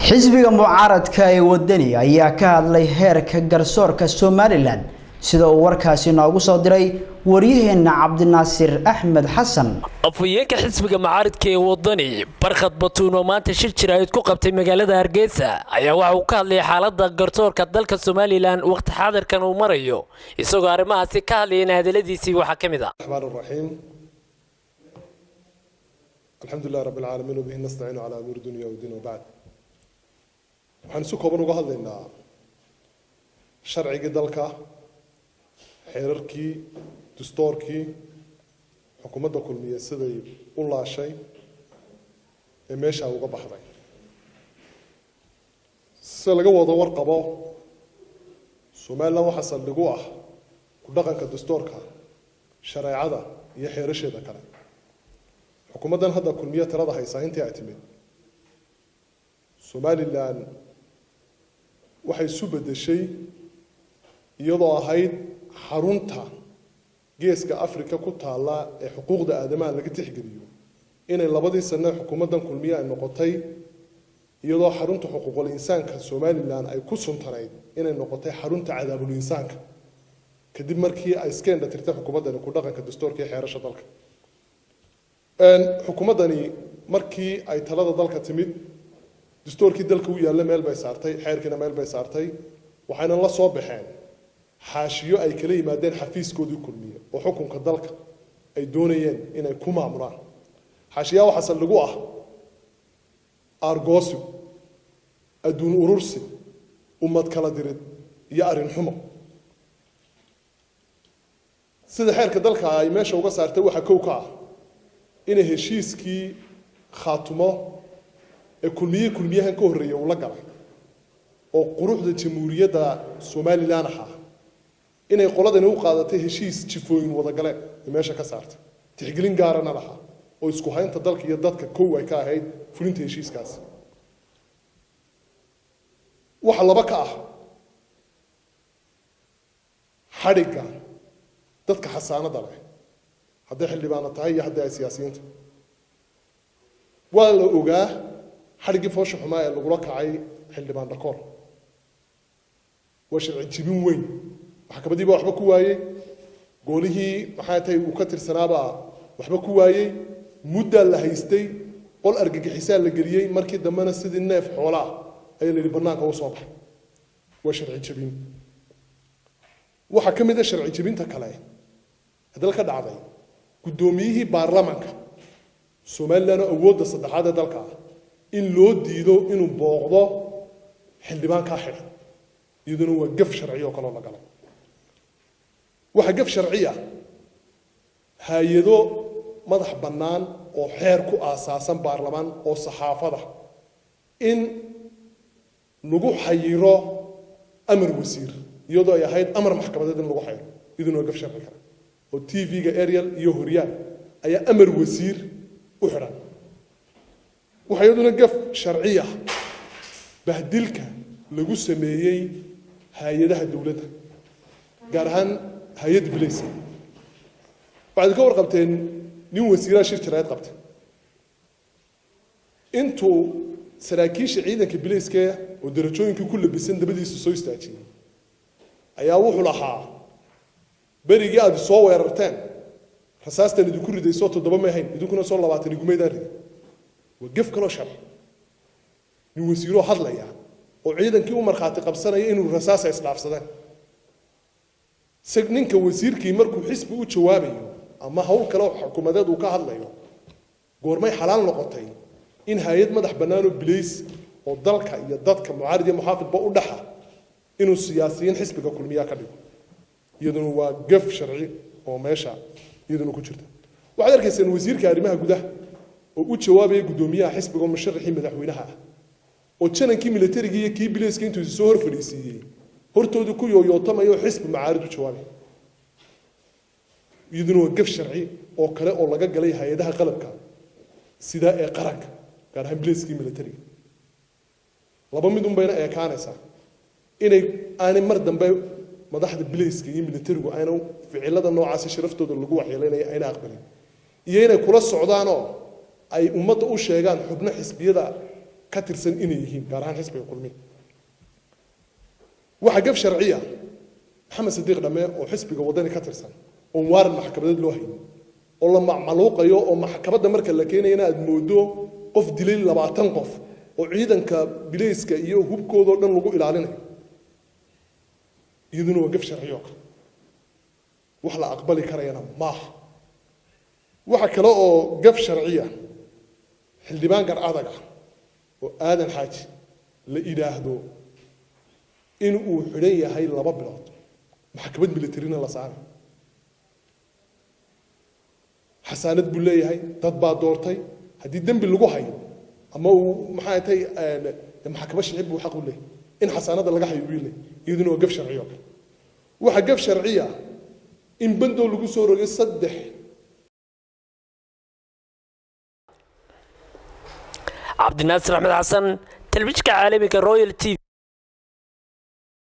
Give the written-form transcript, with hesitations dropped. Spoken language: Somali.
xisbiga mucaaradka ee wadani ayaa ka hadlay heerka garsoorka Somaliland sida uu warkaasi noogu soo diray wariyaheena Cabdinaasir Axmed Xasan. afhayeenka xisbiga mucaaradka ee wadani barkhad batuuno maanta shir jiraayad ku qabtay magaalada Hargeysa ayaa waxa uu ka hadlay xaaladda garsoorka dalka Somaliland waqti xaadirkan uu marayo isagoo arrimahaasi ka hadlayna hadaladiisii waxa kamid ah الحمد لله رب العالمين وبه نستعين على أمور الدنيا والدين وبعد. waxaan si kooban uga hadlaynaa sharciga dalka xeerarkii dastuurkii xukuumadda kulmiye siday u laashay ee meesha uga baxday si laga wada warqabo Soomaaliland waxa saldhig u ah ku dhaqanka dastuurka sharciyada iyo xeerasheeda kale xukuumaddan hadda kulmiye tirada haysa intii ay timid Somaliland waxay isu bedeshay iyadoo ahayd xarunta geeska Afrika ku taala ee xuquuqda aadamaha laga tixgeliyo inay labadii sano xukuumaddan kulmiye ay noqotay iyadoo xarunta xuquuqul insaanka Somaliland ay ku suntanayd inay noqotay xarunta cadaabul insaanka kadib markii ay iska indhatirtay xukuumaddan ku dhaqanka dastuurka ee xeerasha dalka xukuumaddani markii ay talada dalka timid dastuurkii dalka u yaalla meel bay saartay xeerkiina meel bay saartay waxayna la soo baxeen xaashiyo ay kala yimaadeen xafiiskoodii kulmiye oo xukunka dalka ay doonayeen inay ku maamulaan xaashiyaa waxa lagu ah argoosi adduun urursi ummad kala dirid iyo arrin xumo sida xeerka dalka ay meesha uga saartay waxa kow ka ah in heshiiskii khaatumo ee kulmiyahan ka horeeyay uu la galay oo quruxda jamhuuriyadda Somaliland ah inay qoladani u qaadatay heshiis jifooyin wada galeen meesha ka saartay tixgelin gaarana laha oo isku haynta dalka iyo dadka kow ay ka ahayd fulinta heshiiskaas waxa laba ka ah xariga dadka xasaanada leh hadday xildhibaano tahay iyo hadday siyaasiyiinta waa la ogaa xarigii foosha xumaa ee lagula kacay xildhibaan dhakoor waa sharci jibin weyn maxkamadiiba waxba ku waayey goolihii maxay tahay uu ka tirsanaaba waxba ku waayey muddo la haystay qol argagixisaa la geliyey markii dambena sidii neef xoolaa ay la banaanka u soo baxay waa sharci jibin waxa kamid ah sharci jibinta kale dalka dhacday gudoomiyihii baarlamaanka Somaliland awoodda saddexaad ee dalka in loo diido inuu booqdo xildhibaanka xiran iyaduna waa gaf sharci oo kale la galay waxa gaf sharci ah hay'ado madax bannaan oo xeer ku aasaasan baarlamaan oo saxaafada in lagu xayiro amar wasiir iyadoo ay ahayd amar maxkamadeed in lagu xayiro iyaduna waa gaf sharci kale oo TV-ga Ariel iyo Horyal ayaa amar wasiir u xiran waxa iyaduna gaf sharci ah bahdilka lagu sameeyay hay'adaha dawladda gaar ahaan hay'adda bilayska waxay ka warqabteen nin wasiiraha shir jiraayad qabtay intuu saraakiisha ciidanka bilayska oo darajooyinka ku labisan dabadiisa soo istaajiyay ayaa wuxuu lahaa berigii aad soo weerarteen rasaastan idinku ridayso 7 ma ahayn idinkuna soo 20 igumeedaan riday وقف كلو شر نوسيرو hadlaya oo ciidankii u marxaati qabsanaya inuu rasaas isdhaafsadaan ninka wasiirkii markuu xisbi u jawaabayo ama hawl kale oo xukuumadeed uu ka hadlayo goormay xalaal noqotay in hay'ad madax bannaan oo bilays oo dalka iyo dadka mucaarid iyo muxaafidba u dhaxa inuu siyaasiyiin xisbiga kulmiya ka dhigo iyaduna waa gaf sharci oo meesha iyaduna ku jirta waxaad arkaysaan wasiirka arrimaha gudaha oo u jawaabay gudoomiyaha xisbiga musharaxii madaxweynaha oo janankii militariga iyo kii bilayska intuu soo hor fadhiisiyay hortoodu ku yooyootamay oo xisbi mucaarid u jawaabay iyaduna waa gaf sharci oo kale oo laga galay hay'adaha qalabka sida ee qaranka gaar ahaan bilayskii militariga laba mid bayna eekaanaysa inay aanay mar dambe madaxda bilayska iyo militarigu ayna ficilada noocaas sharaftooda lagu waxyeelay ayna aqbalin iyo inay kula socdaan oo ay ummadda u sheegaan xubno xisbiyada ka tirsan inay yihiin gaar ahaan xisbiga kulmiye waxa gaf sharciya maxamed sadiiq dhame oo xisbiga wadani ka tirsan oo waaran maxkamadeed loo hayay oo la macmaluuqayo oo maxkamadda marka la keenayna aad moodo qof dilay 20 qof oo ciidanka bilayska iyo hubkooda dhan lagu ilaalinayo iyaduna waa gaf sharciyo wax la aqbali karayna maaha waxa kale oo gaf sharciya xildhibaan gar adaga oo aadan xaaji la ilaahdo in uu xiran yahay 2 bilood maxkamad militarina la saaray xasaanad buu leeyahay dad baa doortay haddii dambi lagu hayo ama uu maxay tahay maxkamad sharci buu xaq u leeyahay in xasaanada laga hayo buu leeyahay iyaduna waa gaf sharciyo waxa gaf sharciya in bando lagu soo rogay 3 عبد الناصر أحمد حسن تلفزيون عالمي كرويال تي